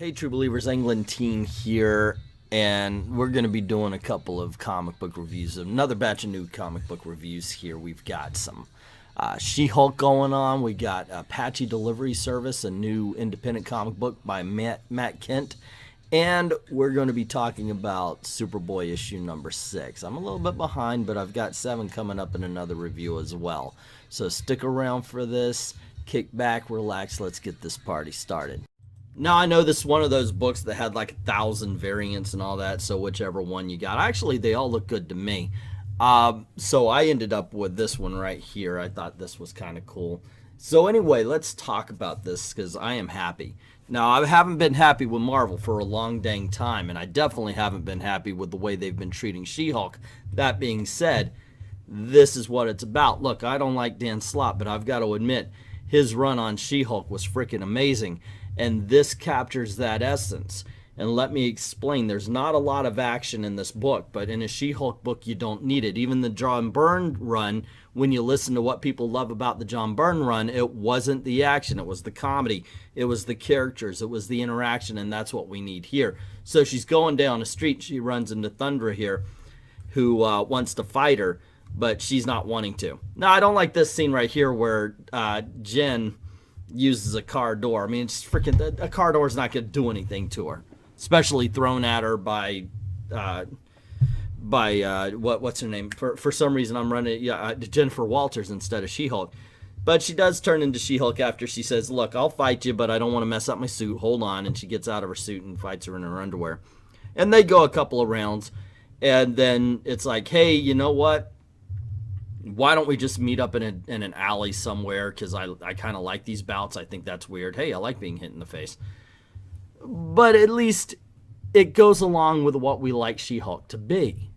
Hey True Believers, Englentine here, and we're going to be doing a couple of comic book reviews, another batch of new comic book reviews here. We've got some She-Hulk going on, we got Apache Delivery Service, a new independent comic book by Matt Kent, and we're going to be talking about Superboy issue number 6. I'm a little bit behind, but I've got 7 coming up in another review as well. So stick around for this, kick back, relax, let's get this party started. Now, I know this is one of those books that had like 1,000 variants and all that, so whichever one you got. Actually, they all look good to me. So I ended up with this one right here. I thought this was kind of cool. So anyway, let's talk about this because I am happy. Now, I haven't been happy with Marvel for a long dang time, and I definitely haven't been happy with the way they've been treating She-Hulk. That being said, this is what it's about. Look, I don't like Dan Slott, but I've got to admit, his run on She-Hulk was freaking amazing. And this captures that essence. And let me explain, there's not a lot of action in this book, but in a She-Hulk book, you don't need it. Even the John Byrne run, when you listen to what people love about the John Byrne run, it wasn't the action, it was the comedy, it was the characters, it was the interaction, and that's what we need here. So she's going down the street, she runs into Thundra here, who wants to fight her, but she's not wanting to. Now, I don't like this scene right here where Jen uses a car door. I mean, it's freaking, a car door is not going to do anything to her, especially thrown at her by what's her name? For some reason, I'm running Jennifer Walters instead of She-Hulk. But she does turn into She-Hulk after she says, "Look, I'll fight you, but I don't want to mess up my suit. Hold on." And she gets out of her suit and fights her in her underwear. And they go a couple of rounds, and then it's like, hey, you know what? Why don't we just meet up in an alley somewhere, because I kind of like these bouts. I think that's weird. Hey, I like being hit in the face. But at least it goes along with what we like She-Hulk to be.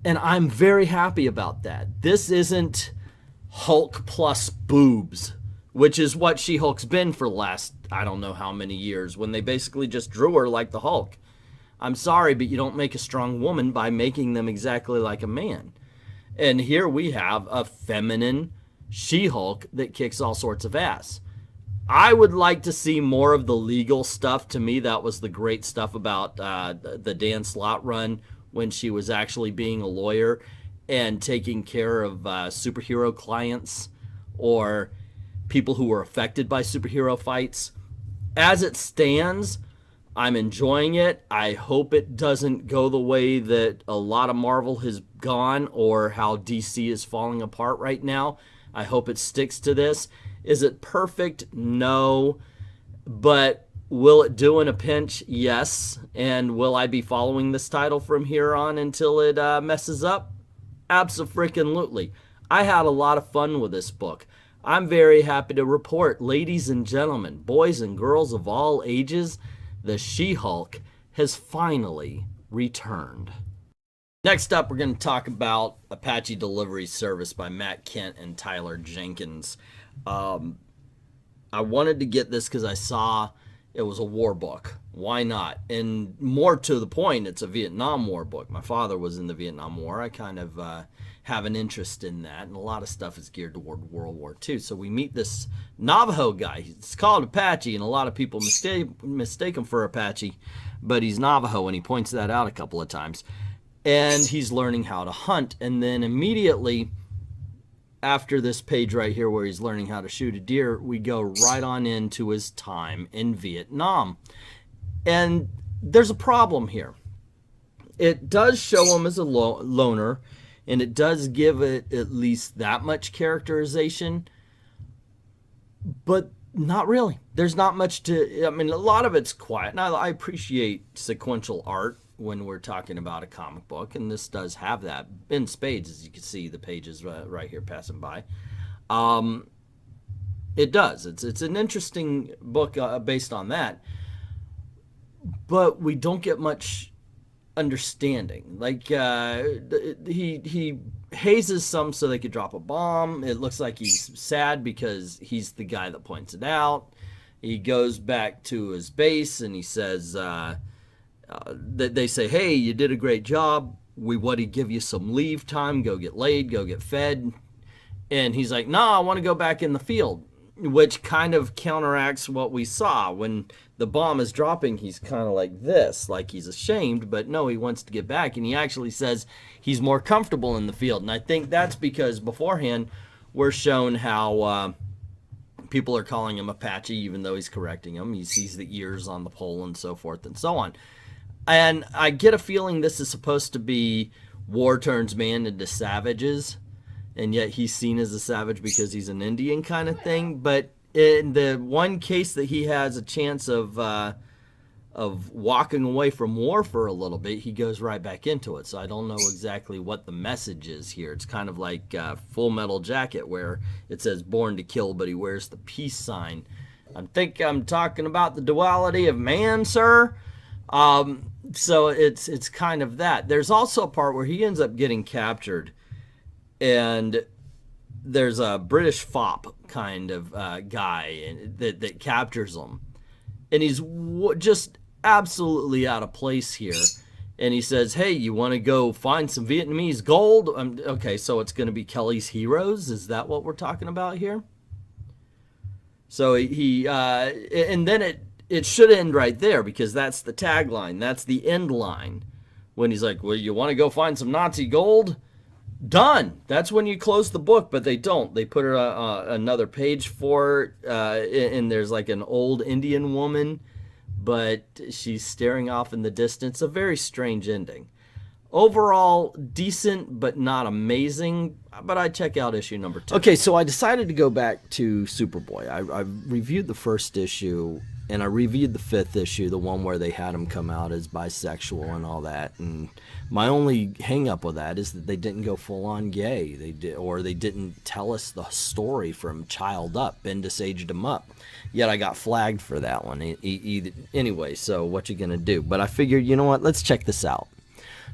And I'm very happy about that. This isn't Hulk plus boobs, which is what She-Hulk's been for the last, I don't know how many years, when they basically just drew her like the Hulk. I'm sorry, but you don't make a strong woman by making them exactly like a man. And here we have a feminine She-Hulk that kicks all sorts of ass. I would like to see more of the legal stuff. To me, that was the great stuff about the Dan Slott run, when she was actually being a lawyer and taking care of superhero clients or people who were affected by superhero fights. As it stands, I'm enjoying it. I hope it doesn't go the way that a lot of Marvel has gone, or how DC is falling apart right now. I hope it sticks to this. Is it perfect? No. But will it do in a pinch? Yes. And will I be following this title from here on until it messes up? Abso-freaking-lutely. I had a lot of fun with this book. I'm very happy to report, ladies and gentlemen, boys and girls of all ages, the She-Hulk has finally returned. Next up, we're going to talk about Apache Delivery Service by Matt Kent and Tyler Jenkins. I wanted to get this because I saw it was a war book. Why not? And more to the point, it's a Vietnam War book. My father was in the Vietnam War. I kind of have an interest in that, and a lot of stuff is geared toward World War II. So we meet this Navajo guy. He's called Apache, and a lot of people mistake him for Apache, but he's Navajo, and he points that out a couple of times. And he's learning how to hunt, and then immediately after this page right here where he's learning how to shoot a deer, we go right on into his time in Vietnam. And there's a problem here. It does show him as a loner, and it does give it at least that much characterization, but not really. There's not much to, I mean, a lot of it's quiet. And I appreciate sequential art when we're talking about a comic book, and this does have that in spades, as you can see the pages right here passing by. It does. It's an interesting book based on that, but we don't get much understanding. Like he hazes some so they could drop a bomb. It looks like he's sad because he's the guy that points it out. He goes back to his base and he says, they say, hey, you did a great job. We want to give you some leave time. Go get laid, go get fed. And he's like, no, I want to go back in the field. which kind of counteracts what we saw. When the bomb is dropping, he's kind of like this, like he's ashamed, but no, he wants to get back, and he actually says he's more comfortable in the field. And I think that's because beforehand we're shown how people are calling him Apache, even though he's correcting him. He sees the ears on the pole and so forth and so on. And I get a feeling this is supposed to be war turns man into savages, and yet he's seen as a savage because he's an Indian kind of thing. But in the one case that he has a chance of walking away from war for a little bit, he goes right back into it. So I don't know exactly what the message is here. It's kind of like Full Metal Jacket, where it says born to kill, but he wears the peace sign. I think I'm talking about the duality of man, sir. So it's kind of that. There's also a part where he ends up getting captured, and there's a British fop kind of guy that captures him, and he's just absolutely out of place here. And he says, hey, you want to go find some Vietnamese gold? Okay, so it's going to be Kelly's Heroes. Is that what we're talking about here? So and then it should end right there, because that's the tagline. That's the end line. When he's like, well, you want to go find some Nazi gold? Done. That's when you close the book, but they don't. They put another page for it, and there's like an old Indian woman, but she's staring off in the distance. A very strange ending. Overall, decent, but not amazing. But I'd check out issue number 2. Okay, so I decided to go back to Superboy. I reviewed the first issue, and I reviewed the 5th issue, the one where they had him come out as bisexual and all that. And my only hang-up with that is that they didn't go full-on gay. They didn't tell us the story from child up. Bendis aged him up. Yet I got flagged for that one. Anyway, so what you gonna do? But I figured, you know what? Let's check this out.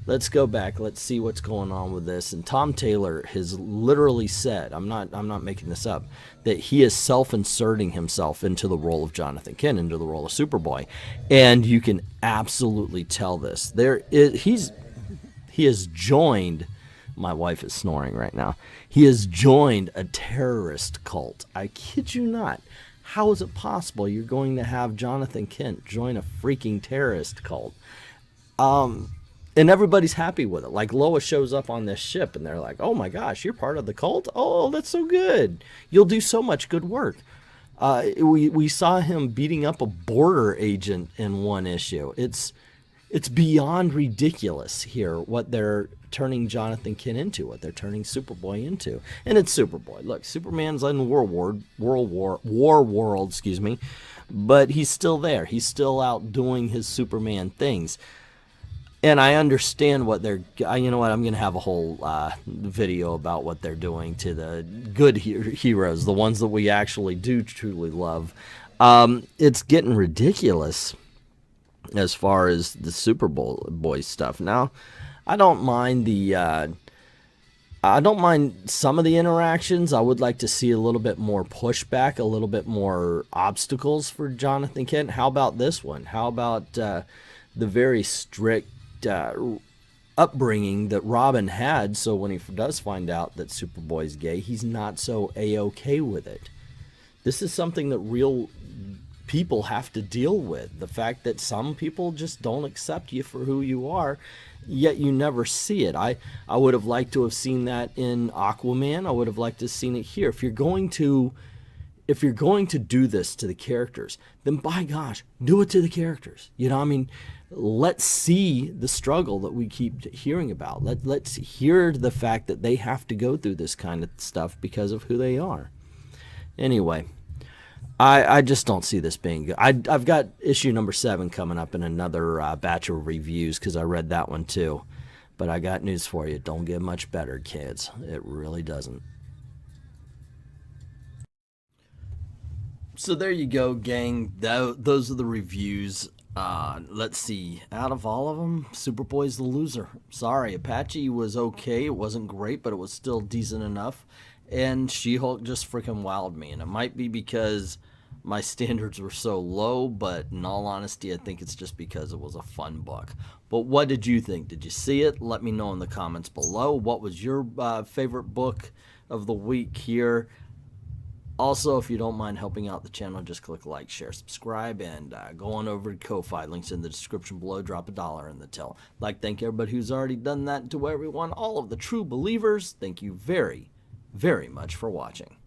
Let's go back. Let's see what's going on with this. And Tom Taylor has literally said, I'm not making this up, that he is self-inserting himself into the role of Jonathan Kent, into the role of Superboy. And you can absolutely tell this. He has joined, my wife is snoring right now, he has joined a terrorist cult. I kid you not. How is it possible you're going to have Jonathan Kent join a freaking terrorist cult? And everybody's happy with it. Like, Lois shows up on this ship, and they're like, oh my gosh, you're part of the cult? Oh, that's so good. You'll do so much good work. We saw him beating up a border agent in one issue. It's beyond ridiculous here what they're turning Jonathan Kent into, what they're turning Superboy into. And it's Superboy. Look, Superman's in war world, excuse me, but he's still there. He's still out doing his Superman things. And I understand what they're, you know what, I'm going to have a whole video about what they're doing to the good heroes, the ones that we actually do truly love. It's getting ridiculous as far as the Superboy stuff. Now, I don't mind some of the interactions. I would like to see a little bit more pushback, a little bit more obstacles for Jonathan Kent. How about this one? How about the very strict upbringing that Robin had, so when he does find out that Superboy's gay, he's not so A-okay with it. This is something that real people have to deal with. The fact that some people just don't accept you for who you are, yet you never see it. I would have liked to have seen that in Aquaman. I would have liked to have seen it here. If you're going to do this to the characters, then by gosh, do it to the characters. You know, I mean, let's see the struggle that we keep hearing about. Let's hear the fact that they have to go through this kind of stuff because of who they are. Anyway, I just don't see this being good. I've got issue number 7 coming up in another batch of reviews because I read that one too. But I got news for you. It don't get much better, kids. It really doesn't. So there you go, gang. Those are the reviews. Let's see. Out of all of them, Superboy's the loser. Sorry, Apache was okay. It wasn't great, but it was still decent enough. And She-Hulk just freaking wowed me. And it might be because my standards were so low, but in all honesty, I think it's just because it was a fun book. But what did you think? Did you see it? Let me know in the comments below. What was your favorite book of the week here? Also, if you don't mind helping out the channel, just click like, share, subscribe, and go on over to Ko-Fi. Links in the description below. Drop $1 in the till. Like, thank everybody who's already done that. And to everyone, all of the true believers, thank you very, very much for watching.